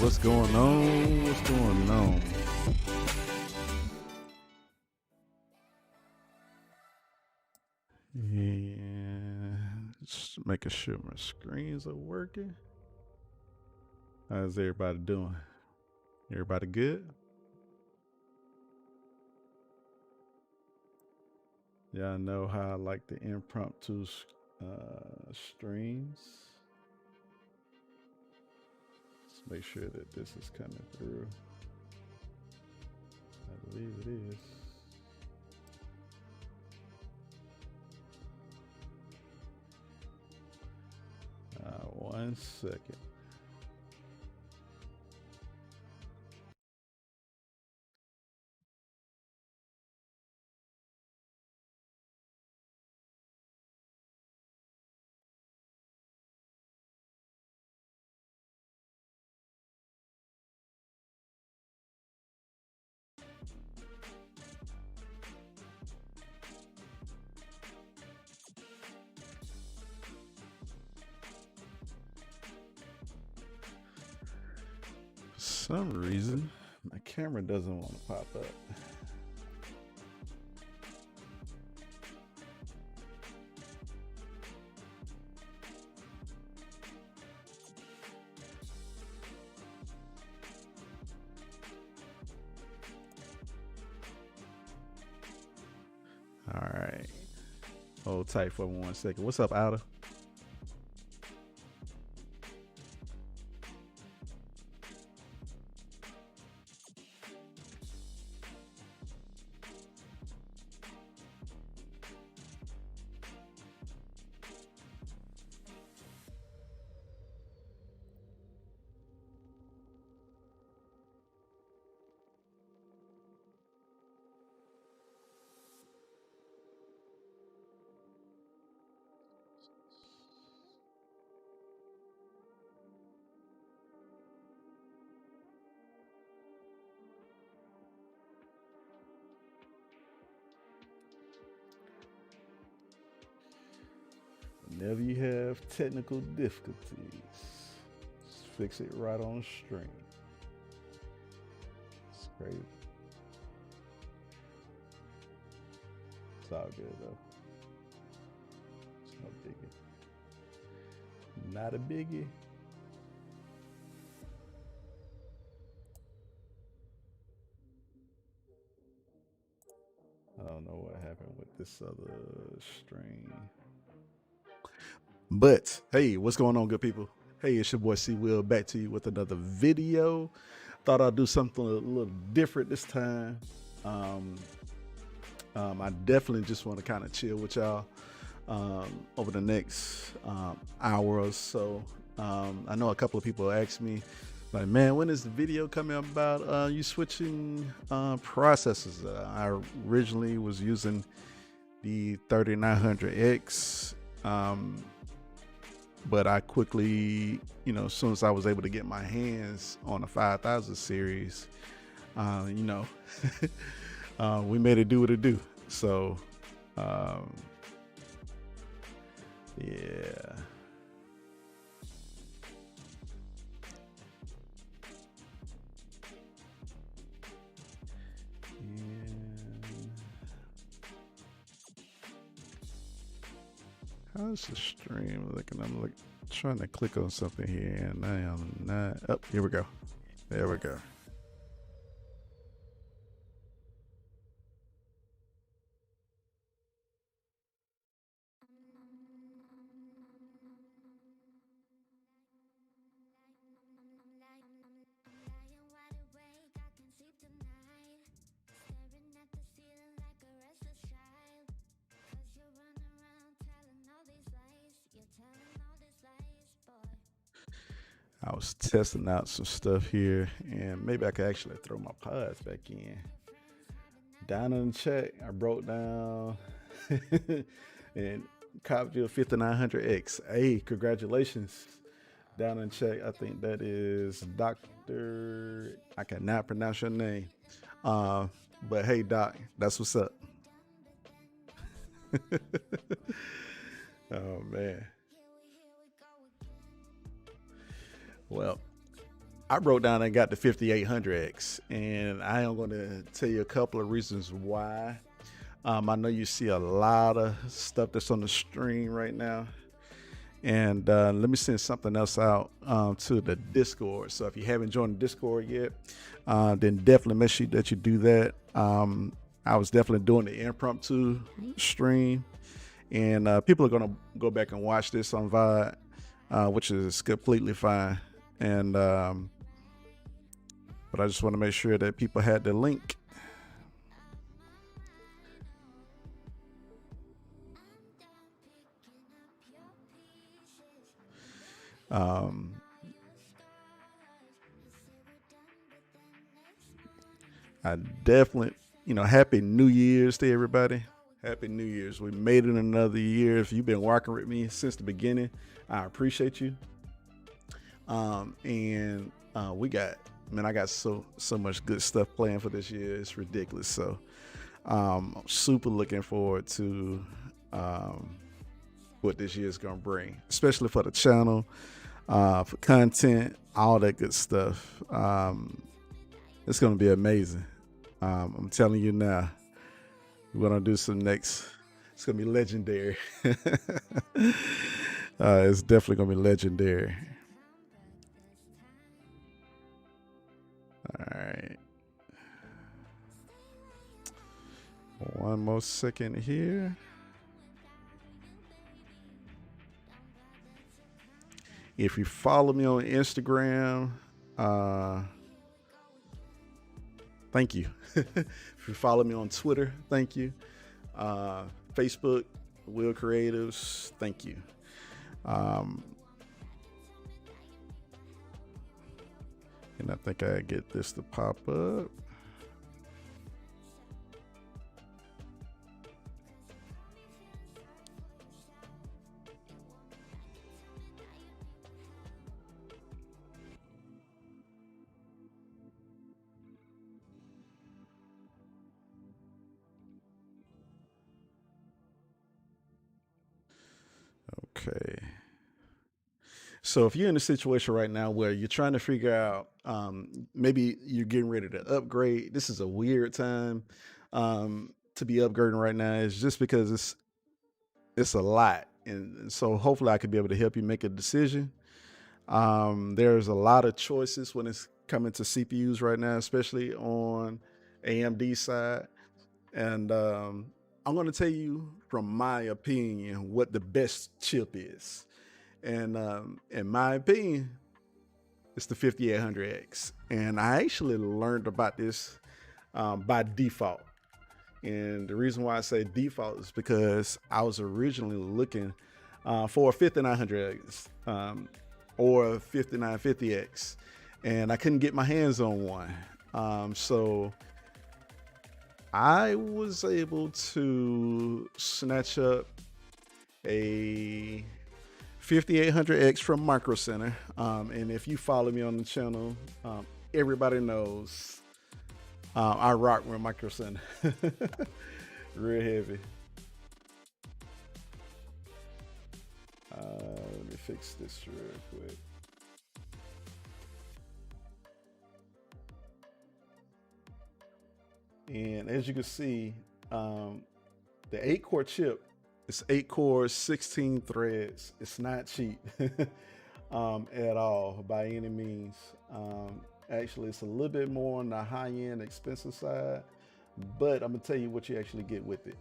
what's going on? What's going on? Yeah, just making sure my screens are working. How's everybody doing? Everybody good? Y'all know how I like the impromptu streams. Let's make sure that this is coming through. I believe it is. One second. For some reason, my camera doesn't want to pop up. All right. Hold tight for 1 second. What's up, Outer? Whenever you have technical difficulties, just fix it right on stream. It's crazy. It's all good though. It's no biggie. Not a biggie. I don't know what happened with this other stream. But hey, what's going on, good people? Hey, it's your boy C Will back to you with another video. Thought I'd do something a little different this time. I definitely just want to kind of chill with y'all over the next hour or so. I know a couple of people asked me, like, man, when is the video coming about you switching processors? I originally was using the 3900X. But I quickly, as soon as I was able to get my hands on a 5000 series, we made it do what it do. So, yeah. How's the stream looking? I'm trying to click on something here, and I am not. Oh, here we go. There we go. I was testing out some stuff here, and maybe I could actually throw my pods back in. Down in the chat, I broke down and copied your 5900X. Hey, congratulations. Down in the chat, I think that is Dr. I cannot pronounce your name. But hey, Doc, that's what's up. Oh, man. Well, I broke down and got the 5800X, and I am going to tell you a couple of reasons why. I know you see a lot of stuff that's on the stream right now. And let me send something else out to the Discord. So if you haven't joined the Discord yet, then definitely make sure that you do that. I was definitely doing the impromptu stream, and people are going to go back and watch this on VOD, which is completely fine. And but I just want to make sure that people had the link. I definitely, Happy New Year's to everybody. Happy New Year's. We made it another year. If you've been working with me since the beginning, I appreciate you. And we got, I got so much good stuff planned for this year. It's ridiculous. So I'm super looking forward to what this year is going to bring, especially for the channel, for content, all that good stuff. It's going to be amazing. I'm telling you now, we're going to do some next. It's going to be legendary. It's definitely going to be legendary. All right. One more second here. If you follow me on Instagram, thank you. If you follow me on Twitter, thank you. Facebook, Wilcreatives, thank you. And I think I get this to pop up. Okay. So if you're in a situation right now where you're trying to figure out, maybe you're getting ready to upgrade, this is a weird time to be upgrading right now. It's just because it's a lot. And so hopefully I could be able to help you make a decision. There's a lot of choices when it's coming to CPUs right now, especially on AMD side. And I'm going to tell you from my opinion what the best chip is. And in my opinion, it's the 5800X. And I actually learned about this by default. And the reason why I say default is because I was originally looking for a 5900X or a 5950X, and I couldn't get my hands on one. So I was able to snatch up a 5800X from Micro Center. And if you follow me on the channel, everybody knows I rock with Micro Center. Real heavy. Let me fix this real quick. And as you can see, the 8-core chip, it's 8 cores, 16 threads. It's not cheap at all by any means. Actually, it's a little bit more on the high-end, expensive side, but I'm gonna tell you what you actually get with it.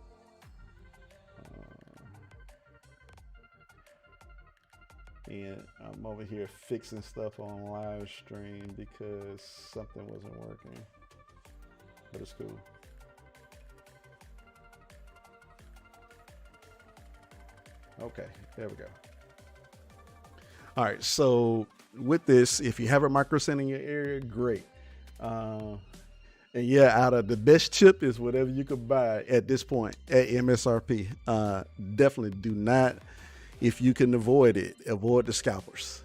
And I'm over here fixing stuff on live stream because something wasn't working, but it's cool. Okay, there we go. All right, so with this, if you have a Micro Center in your area, great. And yeah, out of the best chip is whatever you could buy at this point at MSRP. Definitely do not, if you can avoid it, avoid the scalpers.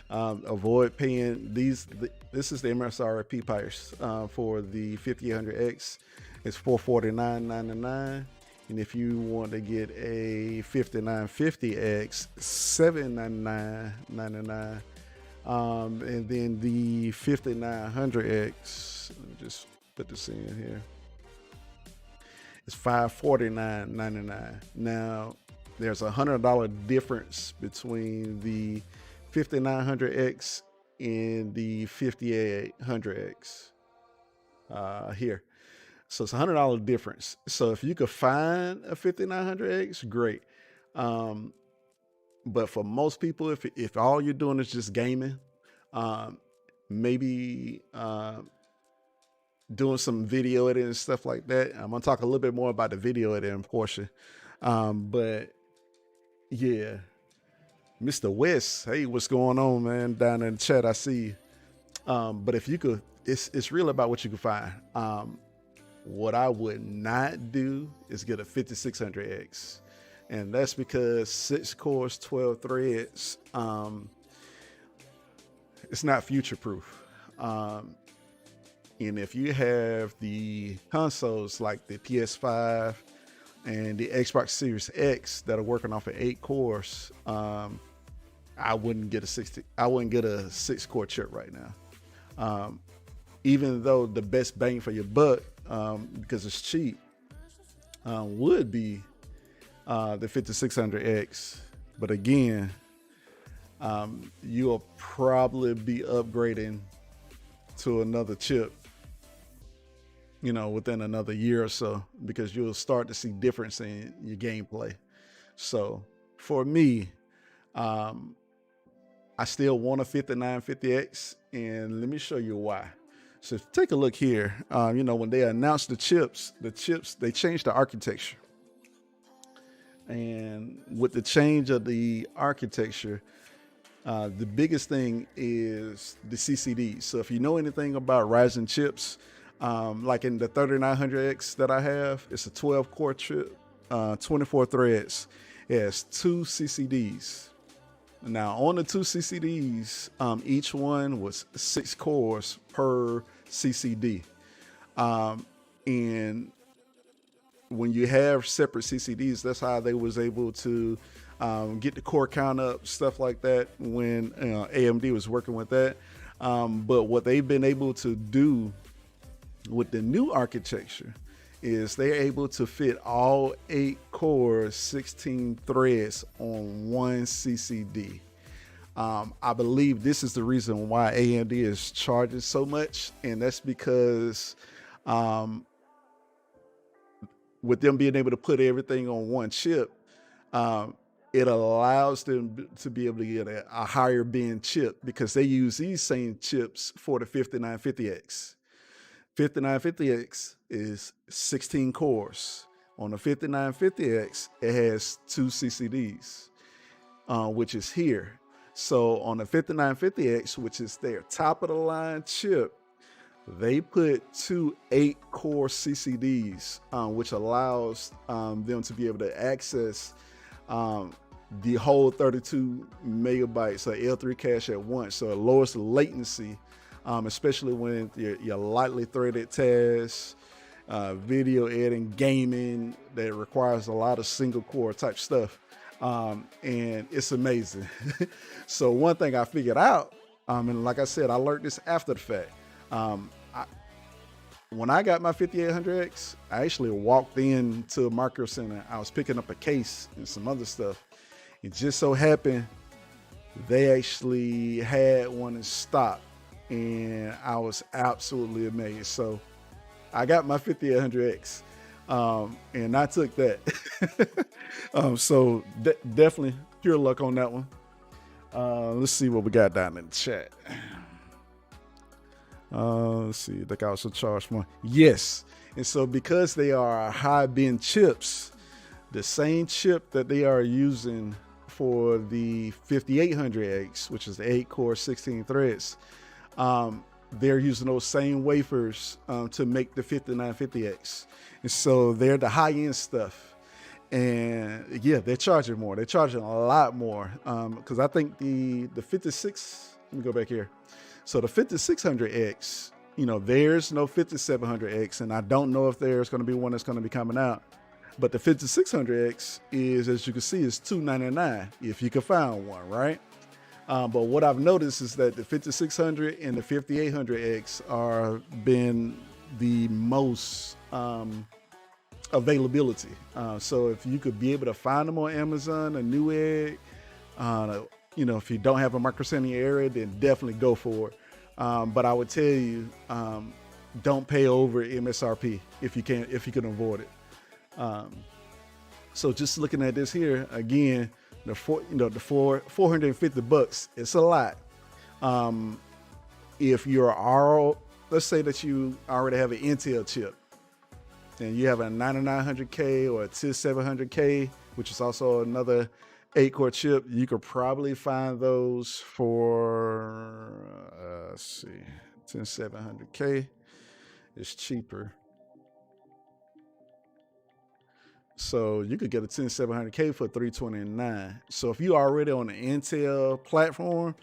Avoid paying these. This is the MSRP price for the 5800X. It's $449.99. And if you want to get a 5950X, $799.99. And then the 5900X, let me just put this in here. It's $549.99. Now, there's $100 difference between the 5900X and the 5800X here. So it's $100 difference. So if you could find a 5900X, great. But for most people, if all you're doing is just gaming, maybe doing some video editing and stuff like that. I'm gonna talk a little bit more about the video editing portion. But yeah, Mr. West, hey, what's going on, man? Down in the chat, I see you. But if you could, it's really about what you can find. What I would not do is get a 5600X. And that's because 6 cores, 12 threads, it's not future proof. And if you have the consoles like the PS5 and the Xbox Series X that are working off of 8 cores, I wouldn't get a 6-core chip right now. Even though the best bang for your buck, because it's cheap, would be the 5600X. But again, you'll probably be upgrading to another chip, within another year or so, because you'll start to see difference in your gameplay. So for me, I still want a 5950X, and let me show you why. So take a look here. When they announced the chips, they changed the architecture. And with the change of the architecture, the biggest thing is the CCD. So if you know anything about Ryzen chips, like in the 3900X that I have, it's a 12-core chip, 24 threads. It has 2 CCDs. Now on the 2 CCDs, each one was 6 cores per CCD. And when you have separate CCDs, that's how they was able to get the core count up, stuff like that, when AMD was working with that. But what they've been able to do with the new architecture is they're able to fit all 8 cores, 16 threads on one CCD. I believe this is the reason why AMD is charging so much, and that's because with them being able to put everything on one chip, it allows them to be able to get a higher bin chip, because they use these same chips for the 5950X. 5950X is 16 cores. On the 5950X, it has 2 CCDs, which is here. So on the 5950X, which is their top of the line chip, they put 2 8-core CCDs, which allows them to be able to access the whole 32 megabytes of L3 cache at once. So it lowers the latency, especially when your lightly threaded tasks, video editing, gaming, that requires a lot of single core type stuff. And it's amazing. So one thing I figured out, and like I said, I learned this after the fact. When I got my 5800X, I actually walked into a Micro Center. I was picking up a case and some other stuff. It just so happened they actually had one in stock, and I was absolutely amazed. So I got my 5800X, and I took that. So definitely pure luck on that one. Let's see what we got down in the chat. Let's see, they can also charge more. Yes. And so because they are high bin chips, the same chip that they are using for the 5800X, which is the 8-core, 16 threads, they're using those same wafers to make the 5950X. And so they're the high-end stuff. And yeah, they're charging more. They're charging a lot more. Because I think the 56, let me go back here. So the 5600X, there's no 5700X, and I don't know if there's going to be one that's going to be coming out. But the 5600X is, as you can see, is $299 if you can find one, right? But what I've noticed is that the 5600 and the 5800X are been the most availability. So if you could be able to find them on Amazon, a Newegg, you know, if you don't have a micro in the area, then definitely go for it. But I would tell you, don't pay over MSRP if you can avoid it. So just looking at this here again, the 450 bucks, it's a lot. If you're let's say that you already have an Intel chip and you have a 9900K or a 10700K, which is also another 8-core chip, you could probably find those for, let's see, 10700K is cheaper. So you could get a 10700K for $329. So if you already on the Intel platform,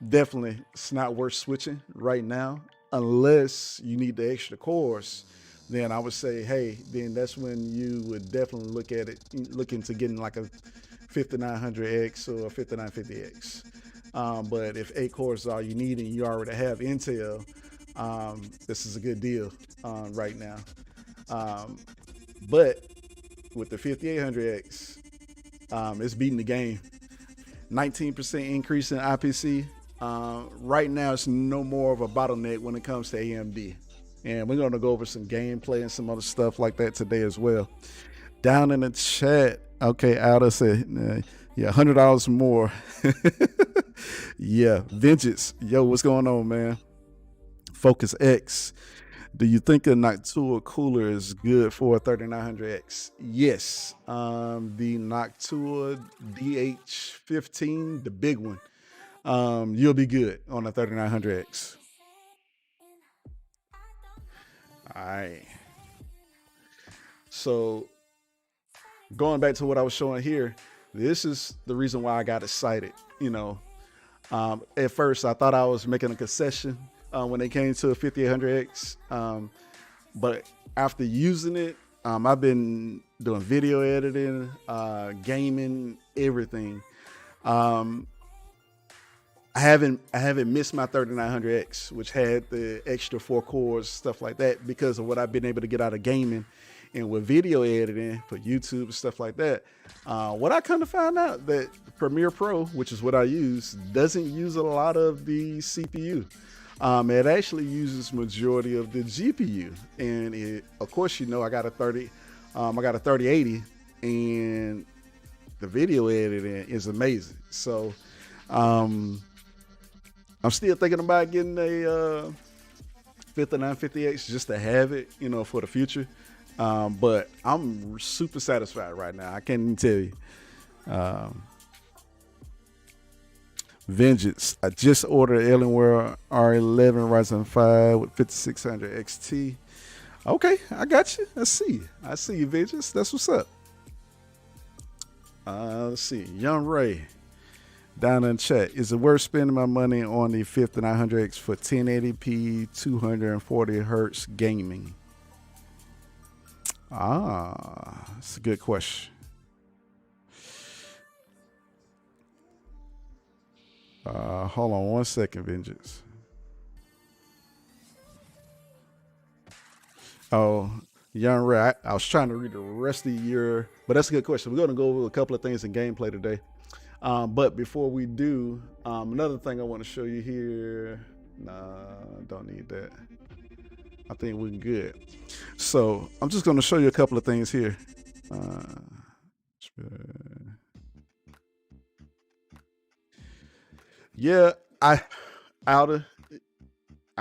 definitely it's not worth switching right now, unless you need the extra cores. Then I would say, hey, then that's when you would definitely look into getting like a 5900X or a 5950X. But if 8 cores is all you need and you already have Intel, this is a good deal right now. But with the 5800X, it's beating the game. 19% increase in IPC. Right now, it's no more of a bottleneck when it comes to AMD. And we're going to go over some gameplay and some other stuff like that today as well. Down in the chat, okay, Aorus said, yeah, $100 more. Yeah, Vengeance. Yo, what's going on, man? Focus X. Do you think a Noctua cooler is good for a 3900X? Yes. The Noctua DH15, the big one, you'll be good on a 3900X. All right. So going back to what I was showing here, this is the reason why I got excited. You know, at first I thought I was making a concession when it came to a 5800X. But after using it, I've been doing video editing, gaming, everything. I haven't missed my 3900X, which had the extra 4 cores, stuff like that, because of what I've been able to get out of gaming and with video editing for YouTube and stuff like that. What I kind of found out that Premiere Pro, which is what I use, doesn't use a lot of the CPU. It actually uses majority of the GPU, and it, of course, you know, I got a 3080, and the video editing is amazing. So I'm still thinking about getting a 5950X just to have it, you know, for the future. But I'm super satisfied right now. I can't even tell you. Vengeance. I just ordered Alienware R11 Ryzen 5 with 5600 XT. Okay, I got you. I see you, Vengeance. That's what's up. Let's see. Young Ray down in chat. Is it worth spending my money on the 5900X for 1080p 240 hertz gaming? That's a good question. Hold on one second, Vengeance. Oh, Young Ray, I was trying to read the rest of your, but that's a good question. We're going to go over a couple of things in gameplay today. But before we do, another thing I want to show you here. Nah, don't need that. I think we're good. So I'm just going to show you a couple of things here. Yeah, I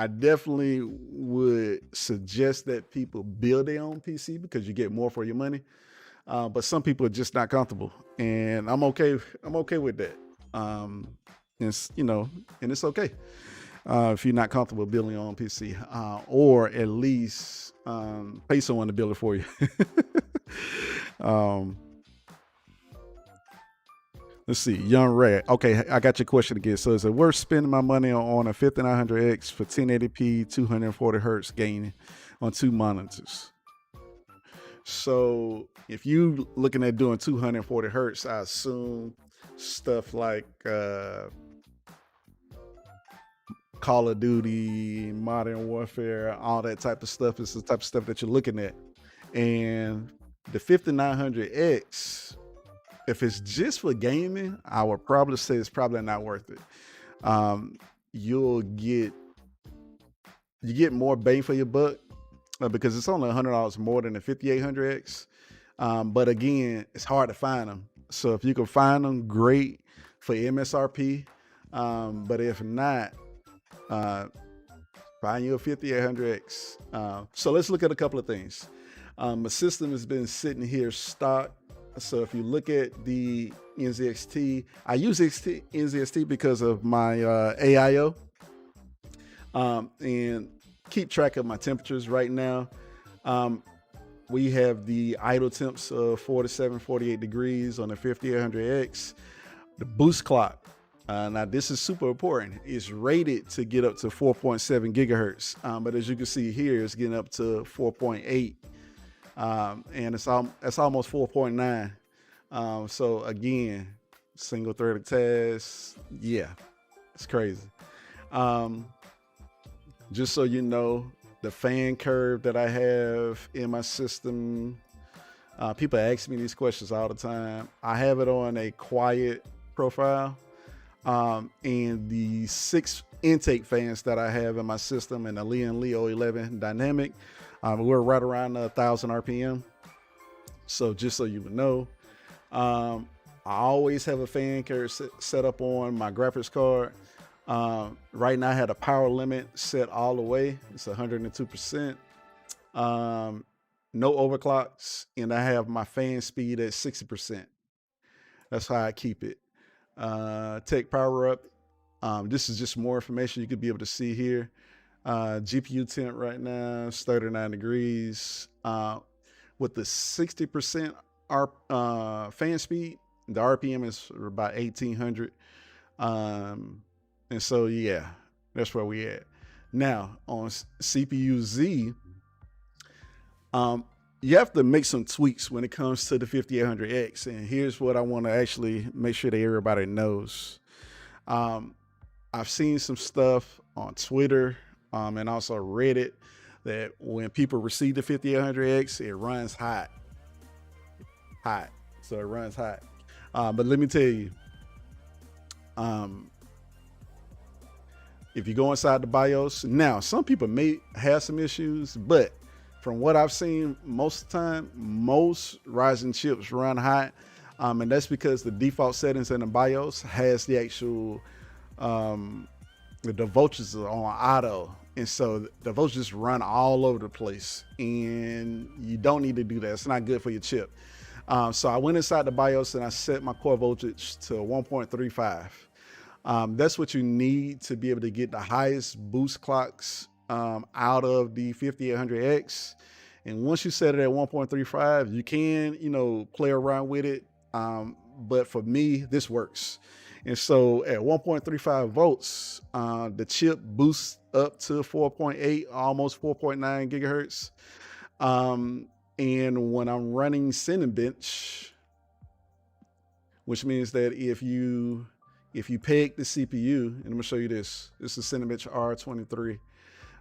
definitely would suggest that people build their own PC because you get more for your money. But some people are just not comfortable, and I'm okay with that. It's, you know, and it's okay if you're not comfortable building your own PC, or at least pay someone to build it for you. Let's see, Young Ray. Okay, I got your question again. So is it worth spending my money on a 5900X for 1080p 240 hertz gaming on 2 monitors? So if you looking at doing 240 hertz, I assume stuff like Call of Duty, Modern Warfare, all that type of stuff is the type of stuff that you're looking at. And the 5900X, if it's just for gaming, I would probably say it's probably not worth it. You get more bang for your buck because it's only $100 more than the 5800X. But again, it's hard to find them. So if you can find them, great for MSRP. But if not, find you a 5800X. So let's look at a couple of things. My system has been sitting here stock. So if you look at the NZXT, I use NZXT because of my AIO. And keep track of my temperatures right now. We have the idle temps of 47, 48 degrees on the 5800X. The boost clock, now this is super important, is rated to get up to 4.7 gigahertz. But as you can see here, it's getting up to 4.8. And it's almost 4.9. So again, single threaded tasks, yeah, it's crazy. Just so you know, the fan curve that I have in my system, people ask me these questions all the time. I have it on a quiet profile, and the 6 intake fans that I have in my system and the Lian Leo 11 dynamic, we're right around 1,000 RPM. So just so you would know, I always have a fan curve set up on my graphics card. Right now I had a power limit set all the way. It's 102%. No overclocks, and I have my fan speed at 60%. That's how I keep it. Tech power up. This is just more information you could be able to see here. GPU temp right now is 39 degrees. With the 60% fan speed, the RPM is about 1800. And so, yeah, that's where we at. Now, on CPU Z, you have to make some tweaks when it comes to the 5800X. And here's what I want to actually make sure that everybody knows. I've seen some stuff on Twitter and also Reddit that when people receive the 5800X, it runs hot. So it runs hot. But let me tell you, if you go inside the BIOS, now some people may have some issues, but from what I've seen, most of the time, most Ryzen chips run hot. And that's because the default settings in the BIOS has the actual, the voltages are on auto. And so the voltages just run all over the place, and you don't need to do that. It's not good for your chip. So I went inside the BIOS and I set my core voltage to 1.35. That's what you need to be able to get the highest boost clocks out of the 5800X. And once you set it at 1.35, you can, play around with it. But for me, this works. And so at 1.35 volts, the chip boosts up to 4.8, almost 4.9 gigahertz. And when I'm running Cinebench, which means that if you peg the CPU, and I'm gonna show you this is Cinebench R23,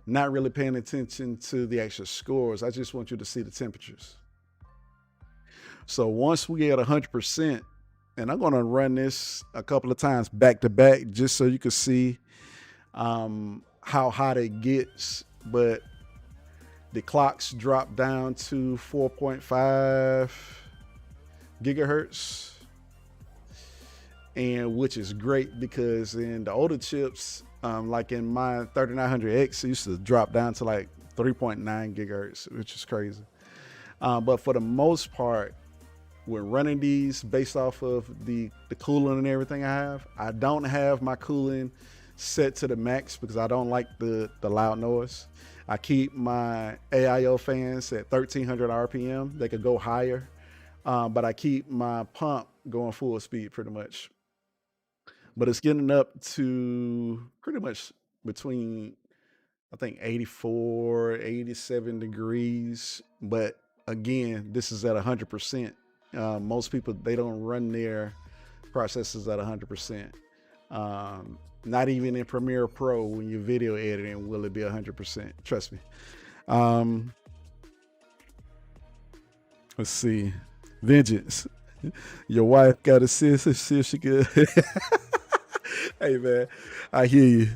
not really paying attention to the actual scores. I just want you to see the temperatures. So once we get 100%, and I'm gonna run this a couple of times back to back just so you can see how hot it gets, but the clocks drop down to 4.5 gigahertz. And which is great because in the older chips, like in my 3900X, it used to drop down to like 3.9 gigahertz, which is crazy. But for the most part, when running these based off of the cooling and everything I don't have my cooling set to the max because I don't like the loud noise. I keep my AIO fans at 1300 RPM. They could go higher, but I keep my pump going full speed pretty much. But it's getting up to pretty much between, I think, 84, 87 degrees. But again, this is at 100%. Most people, they don't run their processors at 100%. Not even in Premiere Pro when you're video editing will it be 100%. Trust me. Let's see. Vengeance. Your wife got a sister. See if she could. Hey man, I hear you.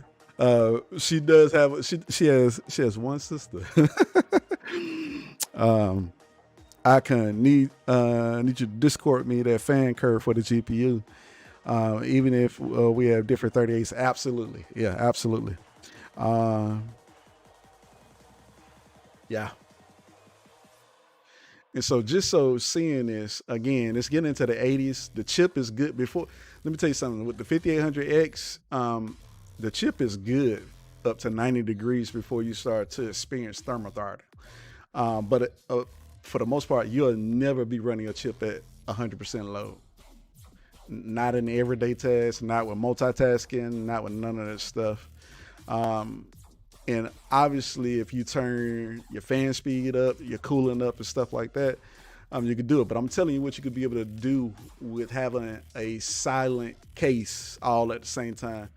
She does have. She has one sister. I can need you to Discord me that fan curve for the GPU. Even if we have different 38s, absolutely. Yeah, absolutely. Yeah. And so just so seeing this, again, it's getting into the 80s. The chip is good before. Let me tell you something. With the 5800X, the chip is good up to 90 degrees before you start to experience thermal throttling. But for the most part, you'll never be running a chip at 100% load. Not in everyday tasks, not with multitasking, not with none of that stuff. And obviously, if you turn your fan speed up, your cooling up and stuff like that, you could do it. But I'm telling you what you could be able to do with having a silent case all at the same time.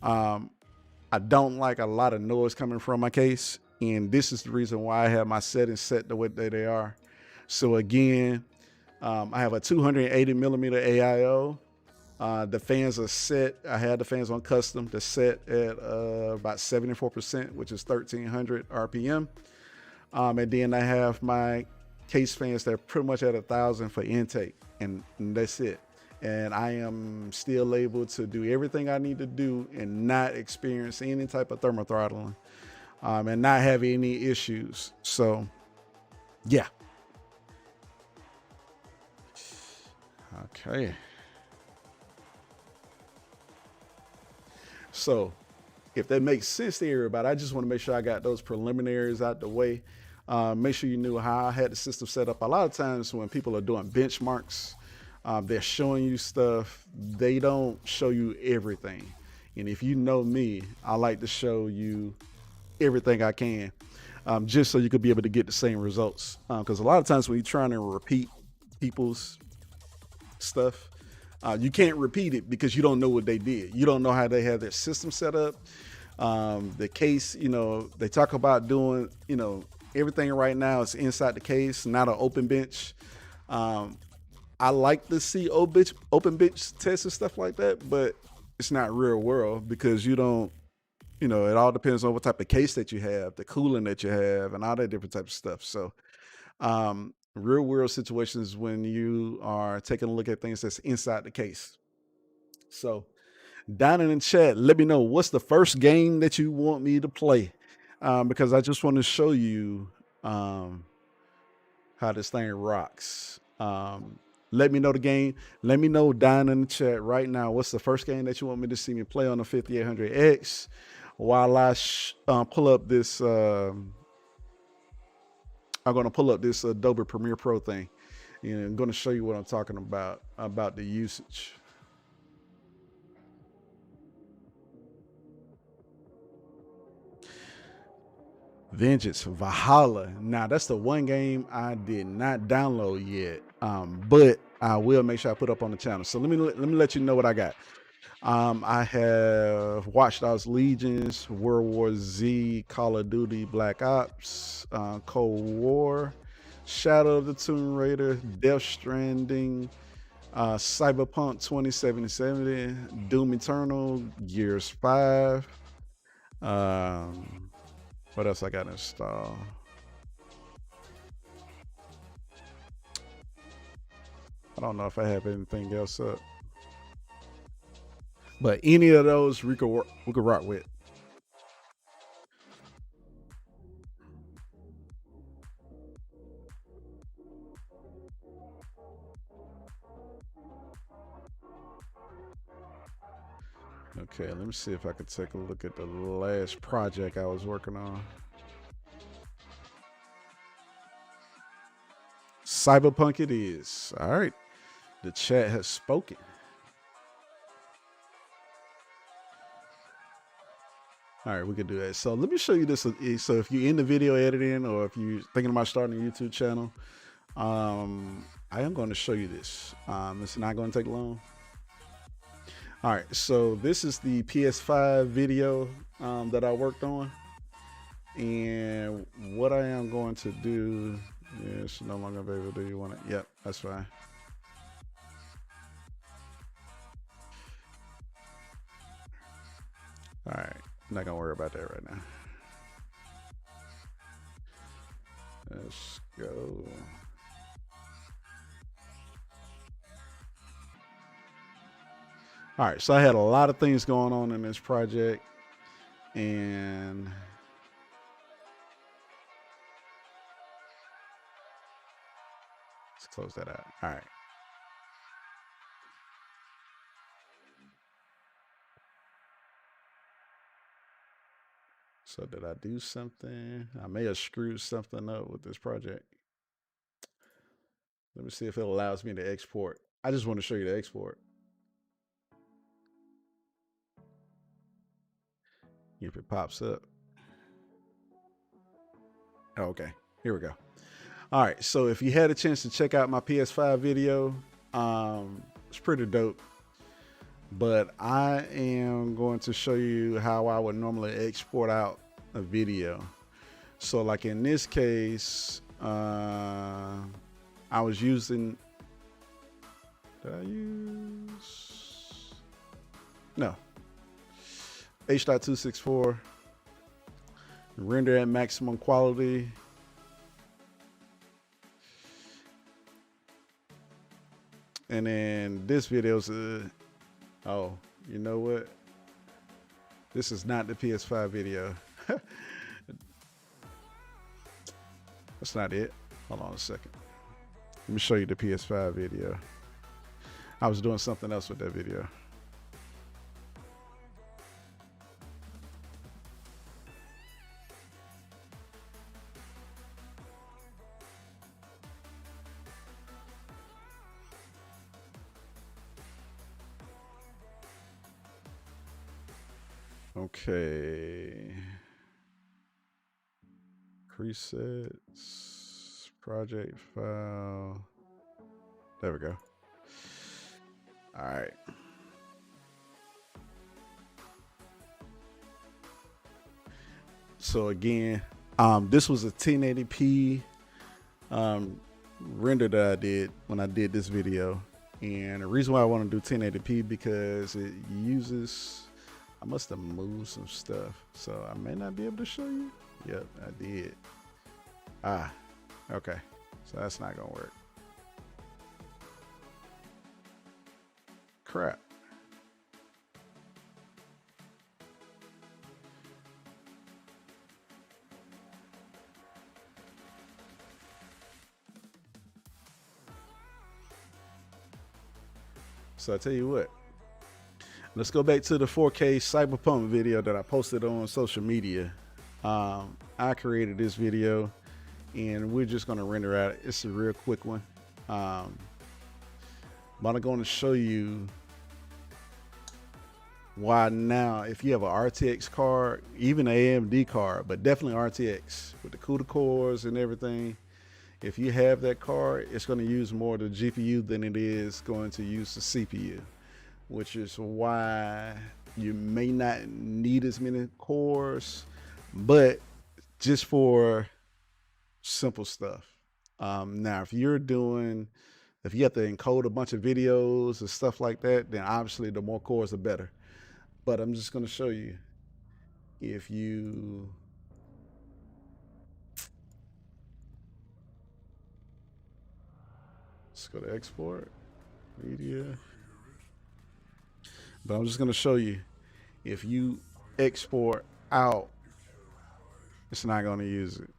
I don't like a lot of noise coming from my case. And this is the reason why I have my settings set the way that they are. So again, I have a 280 millimeter AIO. The fans are set. I had the fans on custom. They're set at about 74%, which is 1300 RPM. And then I have my case fans that are pretty much at 1,000 for intake, and that's it. And I am still able to do everything I need to do and not experience any type of thermal throttling, and not have any issues. So, yeah. Okay. So if that makes sense to everybody, I just want to make sure I got those preliminaries out the way. Make sure you knew how I had the system set up. A lot of times when people are doing benchmarks, they're showing you stuff. They don't show you everything. And if you know me, I like to show you everything I can, just so you could be able to get the same results. Because a lot of times when you're trying to repeat people's stuff, you can't repeat it because you don't know what they did. You don't know how they have their system set up. The case, they talk about doing, everything right now is inside the case, not an open bench. I like to see open bench tests and stuff like that, but it's not real world because you don't, it all depends on what type of case that you have, the cooling that you have, and all that different type of stuff. So, real world situations when you are taking a look at things that's inside the case. So down in the chat, let me know what's the first game that you want me to play, because I just want to show you how this thing rocks. Let me know the game. Let me know down in the chat right now what's the first game that you want me to see me play on the 5800X while I pull up this I'm going to pull up this Adobe Premiere Pro thing, and I'm going to show you what I'm talking about the usage. Vengeance Valhalla. Now that's the one game I did not download yet, but I will make sure I put up on the channel. So let me let you know what I got. I have Watch Dogs Legions, World War Z, Call of Duty, Black Ops, Cold War, Shadow of the Tomb Raider, Death Stranding, Cyberpunk 2077, Doom Eternal, Gears 5. What else I got installed? I don't know if I have anything else up. But any of those we could rock with. Okay, let me see if I could take a look at the last project I was working on. Cyberpunk it is. All right. The chat has spoken. All right, we can do that. So let me show you this. So if you're in the video editing or if you're thinking about starting a YouTube channel, I am going to show you this. It's not going to take long. All right, so this is the PS5 video that I worked on, and what I am going to do is no longer available. Do you want it? Yep, that's fine. All right, I'm not gonna worry about that right now. Let's go. All right, so I had a lot of things going on in this project, and let's close that out. All right. So did I do something? I may have screwed something up with this project. Let me see if it allows me to export. I just want to show you the export. If it pops up. Oh, okay, here we go. All right, so if you had a chance to check out my PS5 video, it's pretty dope. But I am going to show you how I would normally export out a video. So like in this case, I was using, did I use? No. H.264, render at maximum quality. And then this video's oh, you know what? This is not the PS5 video. That's not it. Hold on a second. Let me show you the PS5 video. I was doing something else with that video. Okay. Presets, project file. There we go. All right. So again, this was a 1080p render that I did when I did this video. And the reason why I want to do 1080p because it uses, I must have moved some stuff, so I may not be able to show you. Yep, I did. Ah, okay. So that's not gonna work. Crap. So I tell you what, let's go back to the 4K Cyberpunk video that I posted on social media. I created this video and we're just going to render out. It's a real quick one. But I'm going to show you why now, if you have an RTX card, even an AMD card, but definitely RTX with the CUDA cores and everything, if you have that card, it's going to use more of the GPU than it is going to use the CPU, which is why you may not need as many cores, but just for simple stuff. Now, if you have to encode a bunch of videos and stuff like that, then obviously the more cores, the better. But I'm just going to show you, if you let's go to export media. But I'm just going to show you, if you export out, it's not going to use it.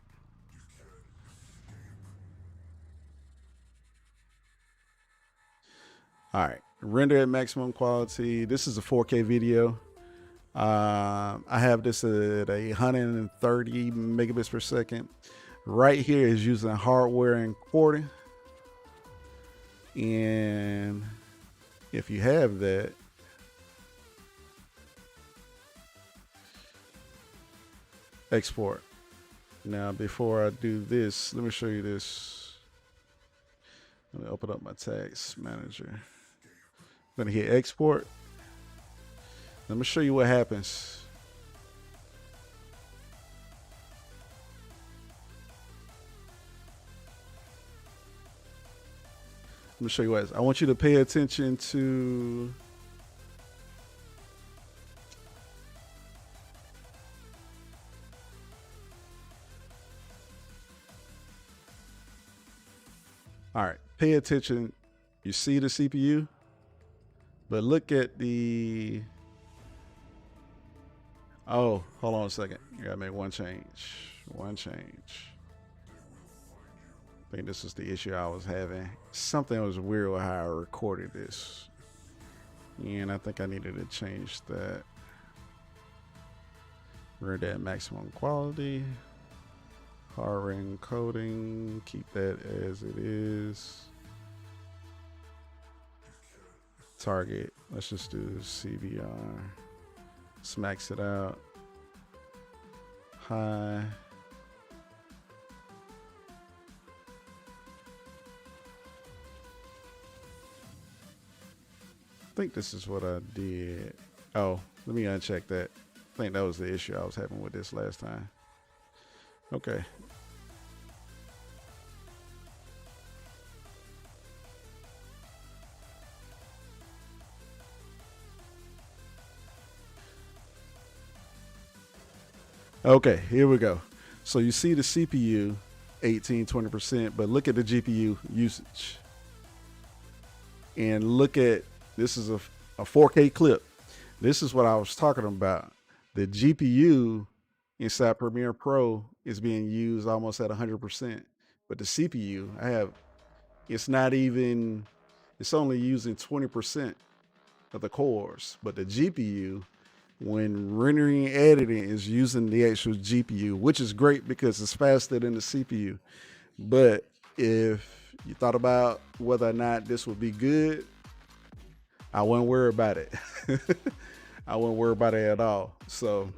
All right, render at maximum quality. This is a 4K video. I have this at 130 megabits per second. Right here is using hardware encoding. And if you have that, export. Now, before I do this, let me show you this. Let me open up my tags manager. I'm gonna hit export. Let me show you what happens. Let me show you what. I want you to pay attention to all right, pay attention. You see the CPU, but look at the, oh, hold on a second. You gotta make one change. One change. I think this is the issue I was having. Something was weird with how I recorded this. And I think I needed to change that. Render at maximum quality. Hard encoding. Keep that as it is. Target. Let's just do CBR. Let's max it out. High. I think this is what I did. Oh, let me uncheck that. I think that was the issue I was having with this last time. Okay. Okay, here we go. So you see the CPU 18-20%, but look at the GPU usage. And look at, this is a 4K clip. This is what I was talking about. The GPU inside Premiere Pro is being used almost at 100%, but the CPU it's not even, it's only using 20% of the cores, but the GPU, when rendering and editing, is using the actual GPU, which is great because it's faster than the CPU. But if you thought about whether or not this would be good, I wouldn't worry about it. I wouldn't worry about it at all. So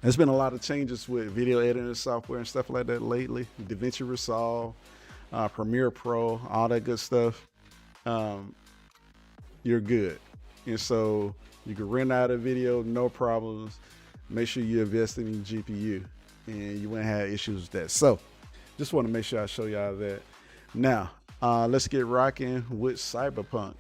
there's been a lot of changes with video editing software and stuff like that lately. DaVinci Resolve, Premiere Pro, all that good stuff. You're good. And so you can render out a video, no problems. Make sure you invest in your GPU and you won't have issues with that. So just want to make sure I show y'all that. Now, let's get rocking with Cyberpunk.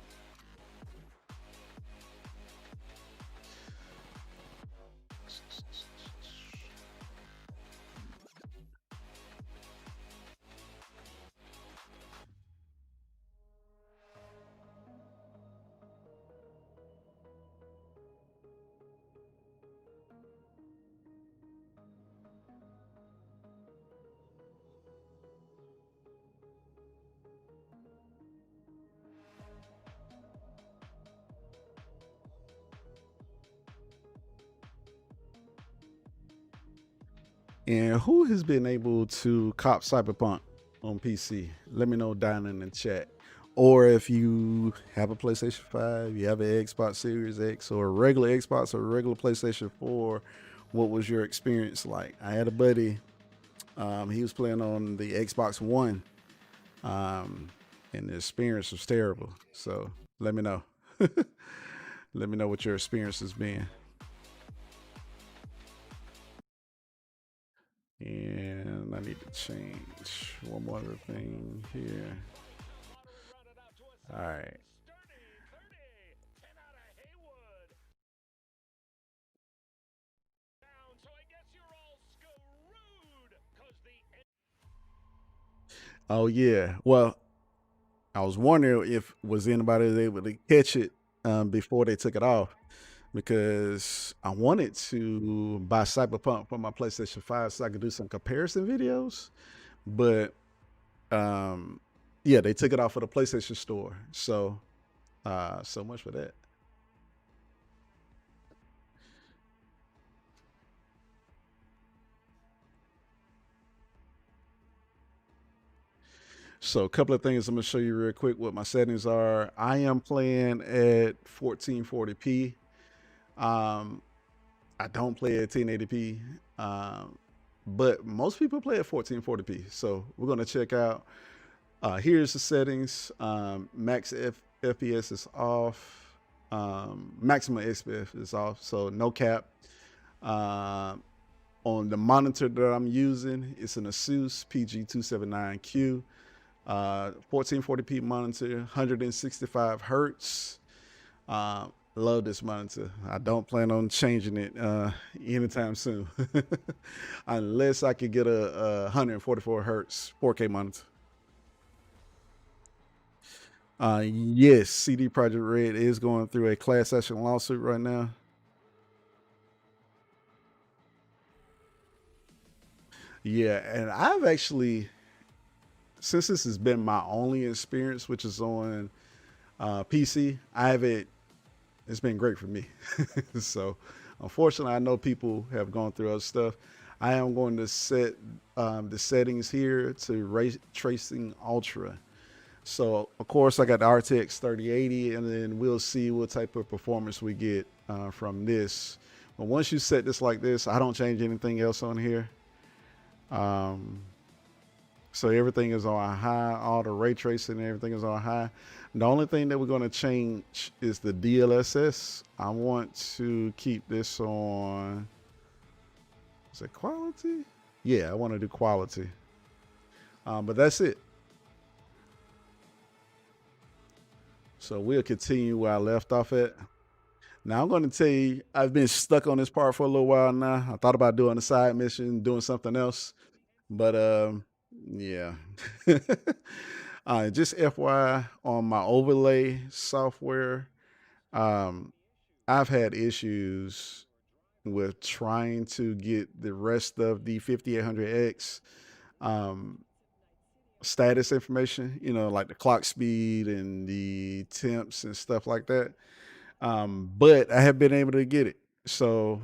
And who has been able to cop Cyberpunk on PC? Let me know down in the chat. Or if you have a PlayStation 5, you have an Xbox Series X or a regular Xbox or a regular PlayStation 4, what was your experience like? I had a buddy, he was playing on the Xbox One, and the experience was terrible. So let me know. Let me know what your experience has been. And I need to change one more thing here. All right. Oh yeah. Well, I was wondering if was anybody able to catch it before they took it off, because I wanted to buy Cyberpunk for my PlayStation 5 so I could do some comparison videos. But yeah, they took it off of the PlayStation Store. So so much for that. So a couple of things I'm gonna show you real quick what my settings are. I am playing at 1440p. I don't play at 1080p, but most people play at 1440p. So we're gonna check out. Here's the settings. Max FPS is off. maximum XPF is off, so no cap. On the monitor that I'm using, it's an ASUS PG279Q, 1440p monitor, 165 hertz. Love this monitor. I don't plan on changing it anytime soon, unless I could get a 144 hertz 4K monitor. Yes, CD Projekt Red is going through a class action lawsuit right now. Yeah, and I've actually, since this has been my only experience, which is on PC, I haven't. It's been great for me. So, unfortunately, I know people have gone through other stuff. I am going to set the settings here to ray tracing ultra. So, of course, I got the RTX 3080, and then we'll see what type of performance we get from this. But once you set this like this, I don't change anything else on here. So everything is on high, all the ray tracing and everything is on high. The only thing that we're going to change is the DLSS. I want to keep this on, is it quality? Yeah, I want to do quality. But that's it. So we'll continue where I left off at. Now I'm going to tell you, I've been stuck on this part for a little while now. I thought about doing a side mission, doing something else, but yeah. Just FYI, on my overlay software, I've had issues with trying to get the rest of the 5800X status information, you know, like the clock speed and the temps and stuff like that. But I have been able to get it. So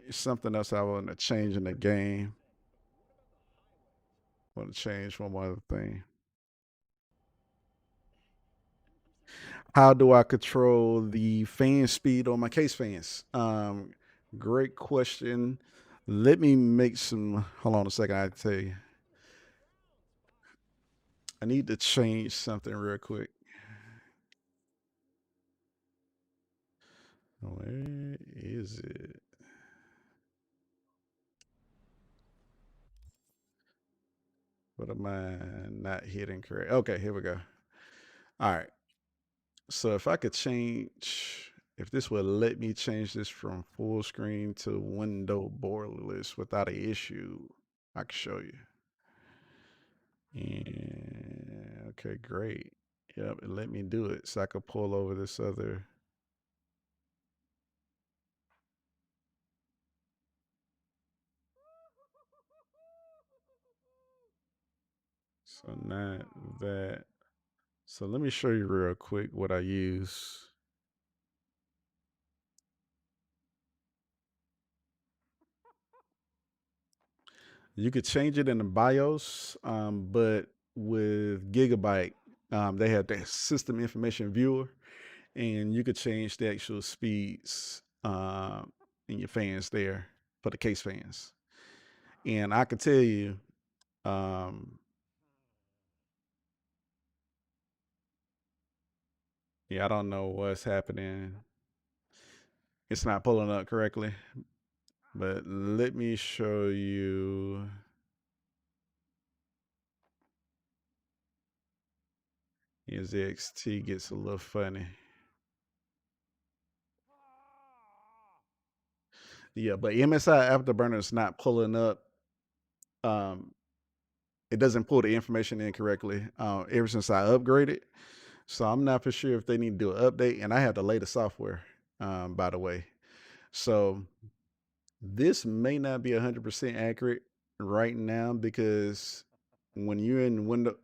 something else I want to change in the game. I want to change one more other thing. How do I control the fan speed on my case fans? Great question. Let me make some. Hold on a second. I tell you, I need to change something real quick. Where is it? What am I not hitting correct? Okay, here we go. All right. So if I could change, if this would let me change this from full screen to window borderless without an issue, I could show you. And okay, great. Yep, it let me do it. So I could pull over this other. So not that. So let me show you real quick what I use. You could change it in the BIOS, but with Gigabyte, they have the system information viewer, and you could change the actual speeds in your fans there for the case fans. And I could tell you, um, yeah, I don't know what's happening. It's not pulling up correctly, but let me show you. NZXT gets a little funny. Yeah, but MSI Afterburner is not pulling up. Um, it doesn't pull the information in correctly ever since I upgraded. So I'm not for sure if they need to do an update. And I have the latest software, by the way. So this may not be 100% accurate right now because when you're in windowless,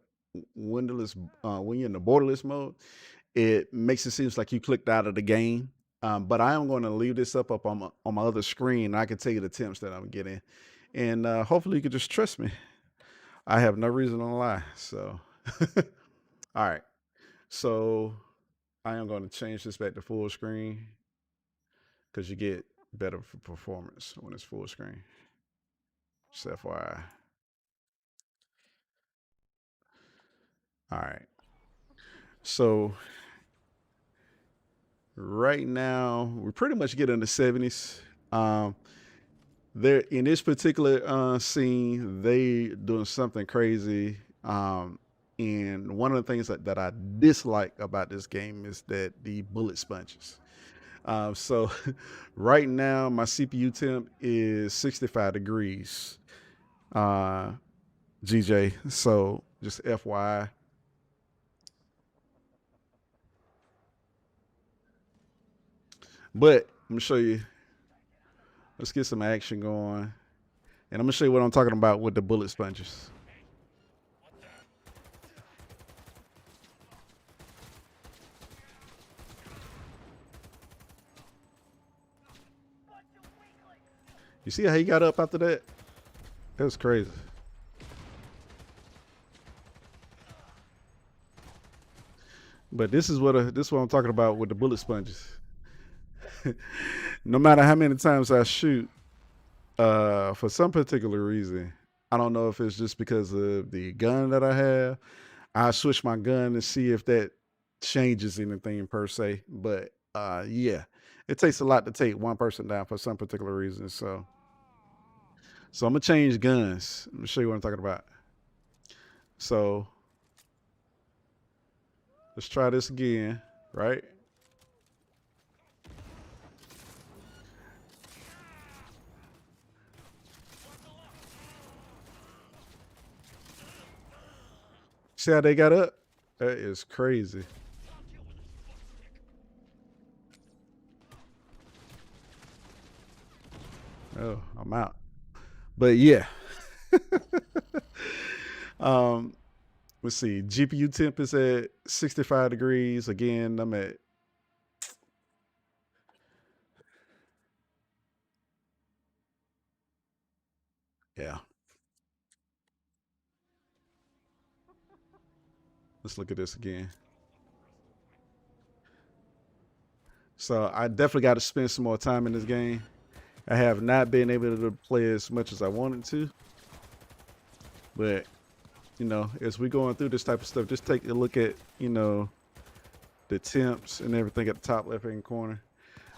when you're in the borderless mode, it makes it seem like you clicked out of the game. But I am going to leave this up on my other screen. I can tell you the temps that I'm getting, and hopefully you can just trust me. I have no reason to lie. So, all right. So I am going to change this back to full screen because you get better performance when it's full screen. Just FYI. All right. So right now we pretty much get in the 70s. There in this particular scene, they doing something crazy. And one of the things that I dislike about this game is that the bullet sponges. So right now my CPU temp is 65 degrees. GJ. So just FYI. But I'm gonna show you. Let's get some action going, and I'm gonna show you what I'm talking about with the bullet sponges. You see how he got up after that? That was crazy. But this is what I'm talking about with the bullet sponges. No matter how many times I shoot, for some particular reason, I don't know if it's just because of the gun that I have. I switch my gun to see if that changes anything per se. But yeah, it takes a lot to take one person down for some particular reason. So I'm gonna change guns. Let me show you what I'm talking about. So let's try this again, right? See how they got up? That is crazy. Oh, I'm out. But yeah. Let's see. GPU temp is at 65 degrees. Again, I'm at yeah. Let's look at this again. So I definitely got to spend some more time in this game. I have not been able to play as much as I wanted to. But, you know, as we're going through this type of stuff, just take a look at, you know, the temps and everything at the top left-hand corner.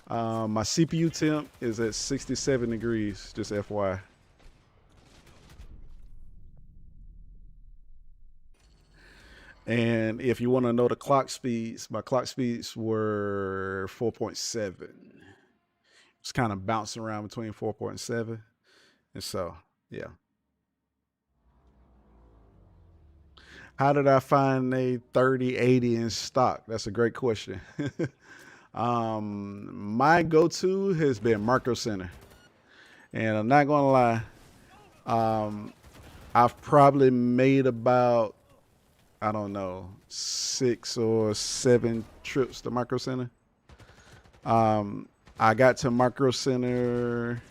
My CPU temp is at 67 degrees, just FYI. And if you want to know the clock speeds, my clock speeds were 4.7. It's kind of bouncing around between 4.7. And so, yeah. How did I find a 3080 in stock? That's a great question. My go-to has been Micro Center. And I'm not going to lie, I've probably made about, I don't know, 6 or 7 trips to Micro Center. I got to Micro Center.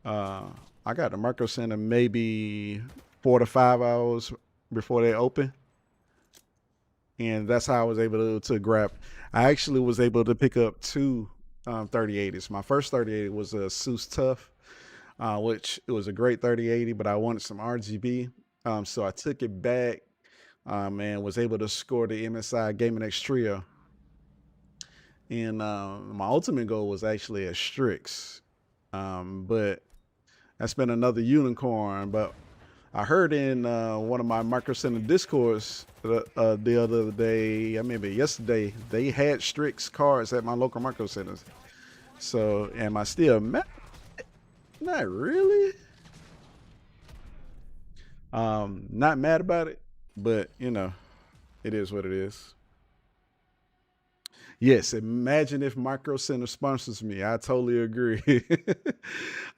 I got to Micro Center maybe 4 to 5 hours before they open, and that's how I was able to grab. I actually was able to pick up 2 3080s. My first 3080 was a ASUS Tough, which it was a great 3080, but I wanted some RGB, so I took it back and was able to score the MSI Gaming X Trio. And my ultimate goal was actually a Strix, but that's been another unicorn. But I heard in one of my Micro Center discourse the other day, I mean, yesterday, they had Strix cards at my local Micro Centers. So, am I still mad? Not really. Not mad about it, but you know, it is what it is. Yes, imagine if Micro Center sponsors me. I totally agree.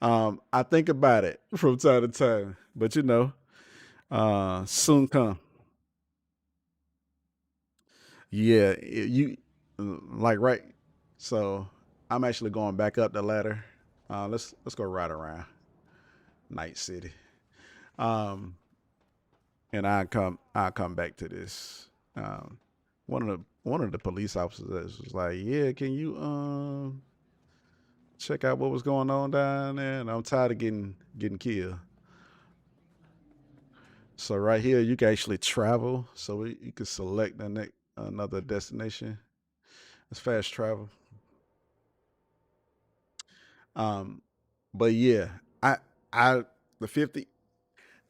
I think about it from time to time, but you know, soon come. Yeah, you like right. So I'm actually going back up the ladder. Let's go right around Night City. Um, and I come back to this. One of the police officers was like, "Yeah, can you check out what was going on down there?" And I'm tired of getting killed. So right here, you can actually travel. So you can select the next another destination. It's fast travel. But yeah, I the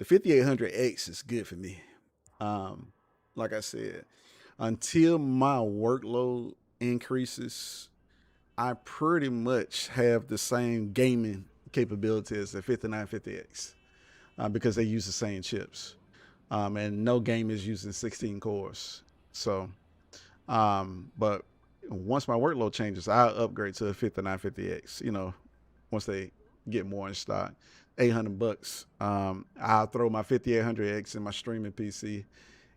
5800X is good for me. Like I said, until my workload increases, I pretty much have the same gaming capability as the 5950X because they use the same chips. And no game is using 16 cores. So, but once my workload changes, I'll upgrade to a 5950X, once they get more in stock. $800. I'll throw my 5800X in my streaming PC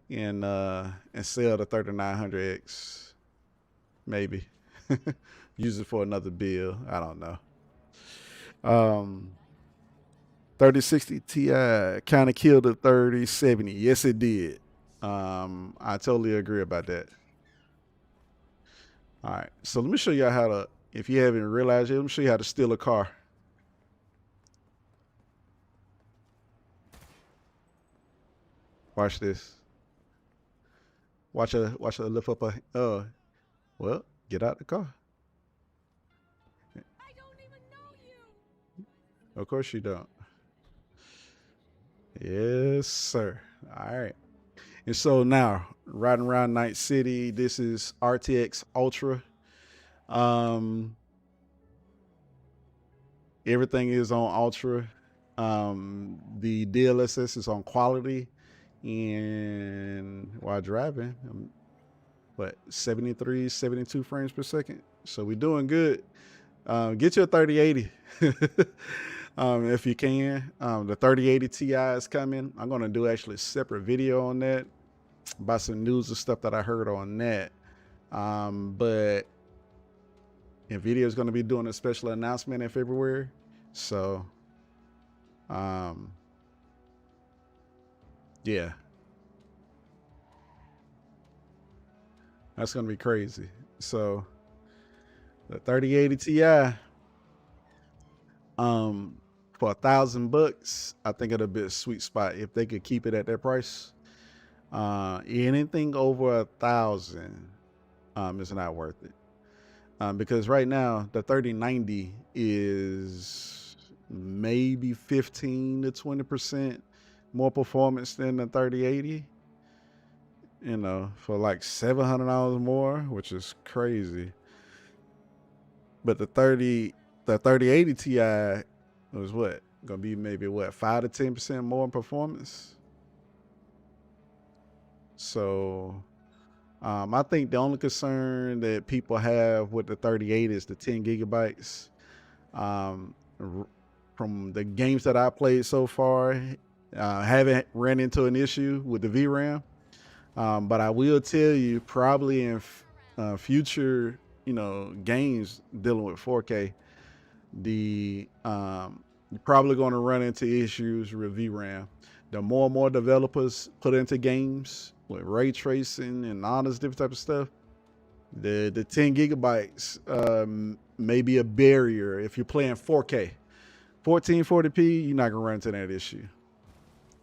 and sell the 3900X, maybe. Use it for another bill. I don't know. 3060 Ti kind of killed the 3070. Yes, it did. I totally agree about that. All right, so let me show you how to, if you haven't realized it, let me show you how to steal a car. Watch this. Watch her lift up a, well, get out the car. I don't even know you. Of course you don't. Yes, sir. All right. And so now, riding around Night City, this is RTX Ultra. Everything is on Ultra. The DLSS is on quality. And while driving, what, 73, 72 frames per second. So we're doing good. Get your 3080 if you can. The 3080 Ti is coming. I'm going to do actually a separate video on that, about some news and stuff that I heard on that. But Nvidia is going to be doing a special announcement in February. So, yeah, that's going to be crazy. So the 3080 Ti, for $1,000, I think it'll be a sweet spot if they could keep it at that price. Anything over $1,000 is not worth it. Because right now the 3090 is maybe 15 to 20% more performance than the 3080, for like $700 more, which is crazy. But the 3080 Ti was what, gonna be maybe what, 5 to 10% more in performance. So I think the only concern that people have with the 38 is the 10 gigabytes. From the games that I played so far, haven't ran into an issue with the VRAM. But I will tell you, probably in future, games dealing with 4K, you're probably going to run into issues with VRAM. The more and more developers put into games with ray tracing and all this different type of stuff, the 10 gigabytes may be a barrier if you're playing 4K. 1440p, you're not gonna run into that issue.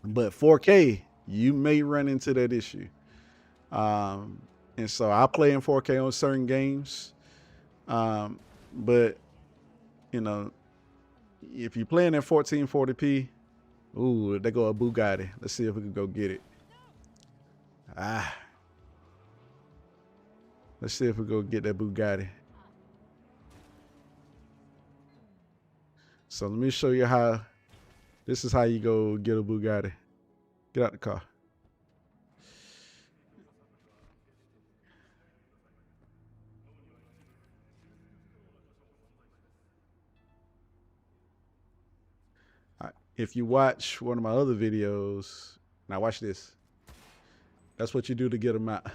But 4K, you may run into that issue. And so I play in 4K on certain games. But if you're playing at 1440p, ooh, there go a Bugatti. Let's see if we can go get it. Let's see if we go get that Bugatti. So let me show you how. This is how you go get a Bugatti. Get out the car. If you watch one of my other videos, now watch this. That's what you do to get them out.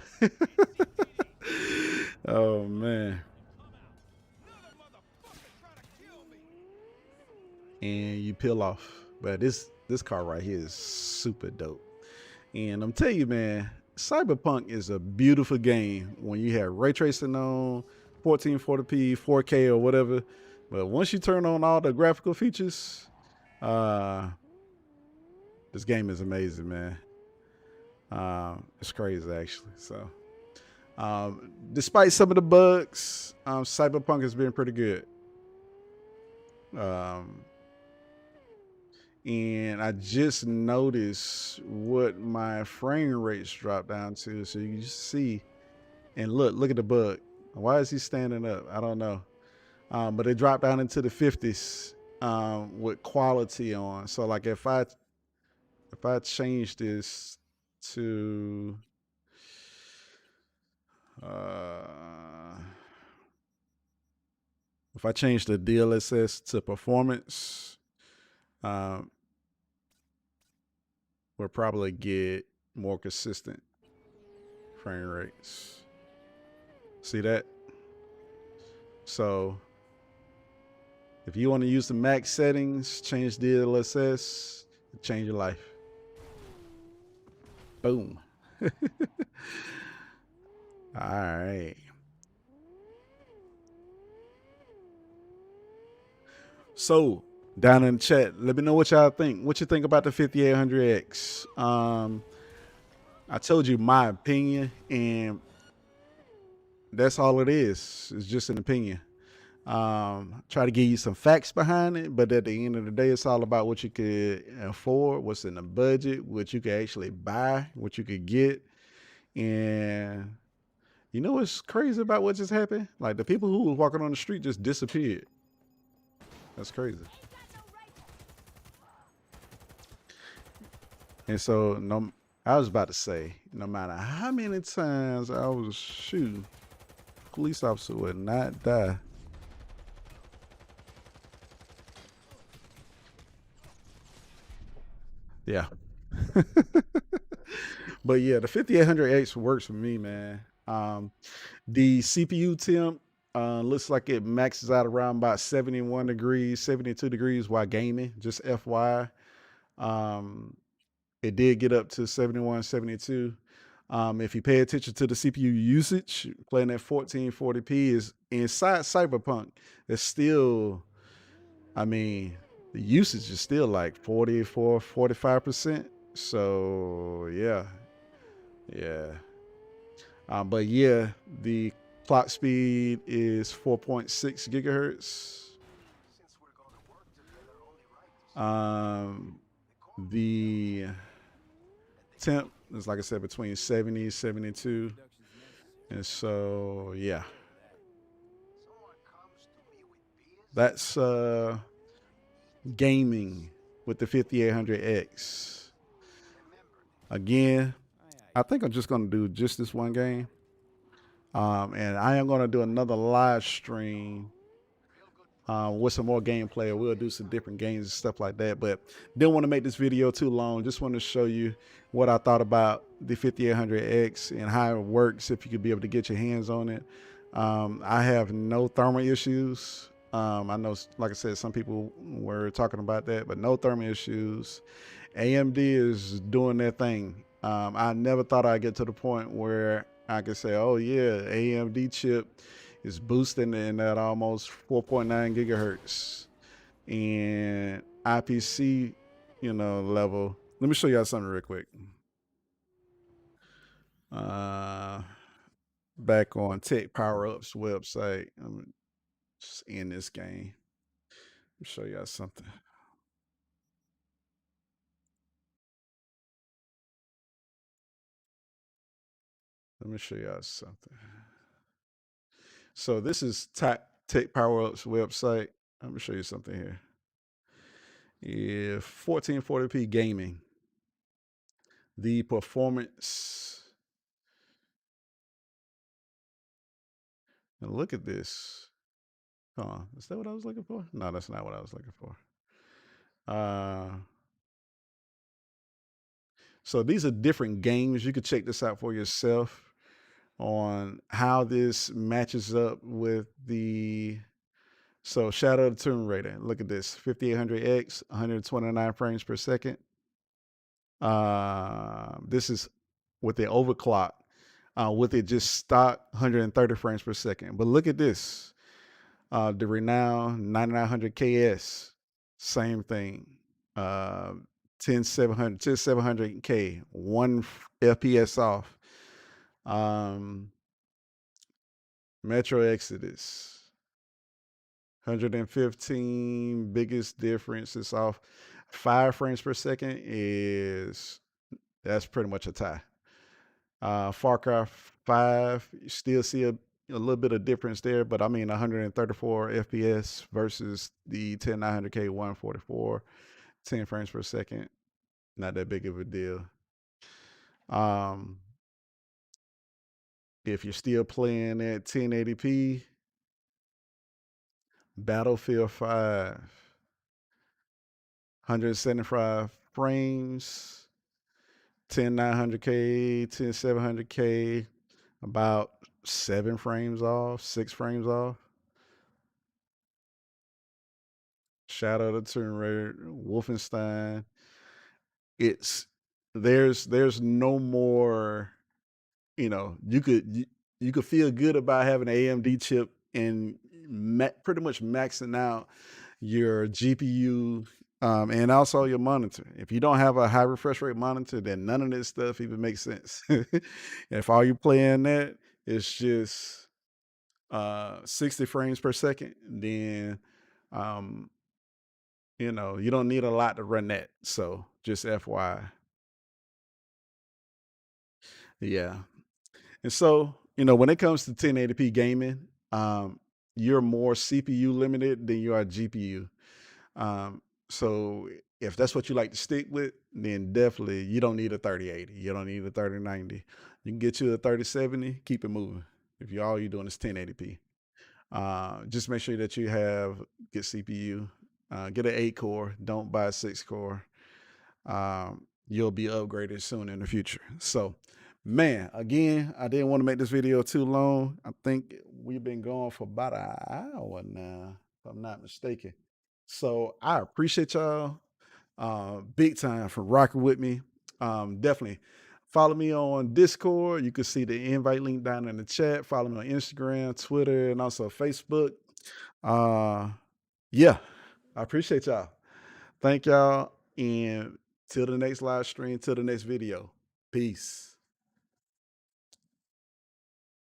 Oh man. And you peel off. But this car right here is super dope. And I'm telling you, man, Cyberpunk is a beautiful game when you have ray tracing on, 1440p, 4K or whatever. But once you turn on all the graphical features, this game is amazing, man. It's crazy actually. So Despite some of the bugs, Cyberpunk has been pretty good. And I just noticed what my frame rates dropped down to, so you see. And look at the bug. Why is he standing up? I don't know. But it dropped down into the 50s with quality on. So like if I change this to if I change the DLSS to performance, we'll probably get more consistent frame rates. See that? So if you want to use the max settings, change DLSS, change your life. Boom. All right. So down in the chat, let me know what y'all think. What you think about the 5800X? I told you my opinion, and that's all it is. It's just an opinion. Try to give you some facts behind it, but at the end of the day, it's all about what you could afford, what's in the budget, what you could actually buy, what you could get. And you know what's crazy about what just happened? Like the people who was walking on the street just disappeared. That's crazy. And so I was about to say, no matter how many times I was shooting, police officer would not die. Yeah. But yeah, the 5800X works for me, man. The CPU temp looks like it maxes out around about 71 degrees, 72 degrees while gaming, just FYI. It did get up to 71, 72. If you pay attention to the CPU usage, playing at 1440p is inside Cyberpunk. It's still, I mean, the usage is still like 44, 45%. So yeah. But yeah, the clock speed is 4.6 gigahertz. The temp is, like I said, between 70 and 72. And so, yeah. That's gaming with the 5800X. Again, I think I'm just going to do just this one game. And I am going to do another live stream with some more gameplay. We'll do some different games and stuff like that. But didn't want to make this video too long. Just want to show you what I thought about the 5800X and how it works if you could be able to get your hands on it. I have no thermal issues. I know, like I said, some people were talking about that, but no thermal issues. AMD is doing their thing. I never thought I'd get to the point where I could say, oh yeah, AMD chip is boosting in that almost 4.9 gigahertz and IPC, level. Let me show y'all something real quick. Back on Tech Power Up's website. I'm just in this game. Let me show y'all something. Let me show y'all something. So this is Tech Power Up's website. Let me show you something here. Yeah, 1440p gaming. The performance. And look at this. Hold on. Is that what I was looking for? No, that's not what I was looking for. So these are different games. You could check this out for yourself on how this matches up with the. So Shadow of the Tomb Raider. Look at this. 5800X, 129 frames per second. This is with the overclock. With it just stock 130 frames per second. But look at this. The renowned 9900KS, same thing. 10700K, 1 FPS off. Metro Exodus. 115, biggest difference is off 5 frames per second that's pretty much a tie. Far Cry 5, you still see a little bit of difference there, but I mean 134 FPS versus the 10900K 144, 10 frames per second. Not that big of a deal. If you're still playing at 1080p, Battlefield 5, 175 frames, 10900K, 10700K, about 7 frames off, 6 frames off. Shadow of the Tomb Raider, Wolfenstein. There's no more, you could feel good about having an AMD chip and pretty much maxing out your GPU, and also your monitor. If you don't have a high refresh rate monitor, then none of this stuff even makes sense. If all you playing that is just 60 frames per second, then um, you don't need a lot to run that. So just FYI. Yeah. And so, when it comes to 1080p gaming, you're more CPU limited than you are GPU. So if that's what you like to stick with, then definitely you don't need a 3080. You don't need a 3090. You can get you a 3070, keep it moving. If all you're doing is 1080p. Just make sure that you have good CPU. Get an 8 core. Don't buy a 6 core. You'll be upgraded soon in the future. So, man, again, I didn't want to make this video too long. I think we've been going for about an hour now, if I'm not mistaken. So I appreciate y'all big time for rocking with me. Definitely follow me on Discord. You can see the invite link down in the chat. Follow me on Instagram, Twitter, and also Facebook. Yeah, I appreciate y'all. Thank y'all. And till the next live stream, till the next video. Peace.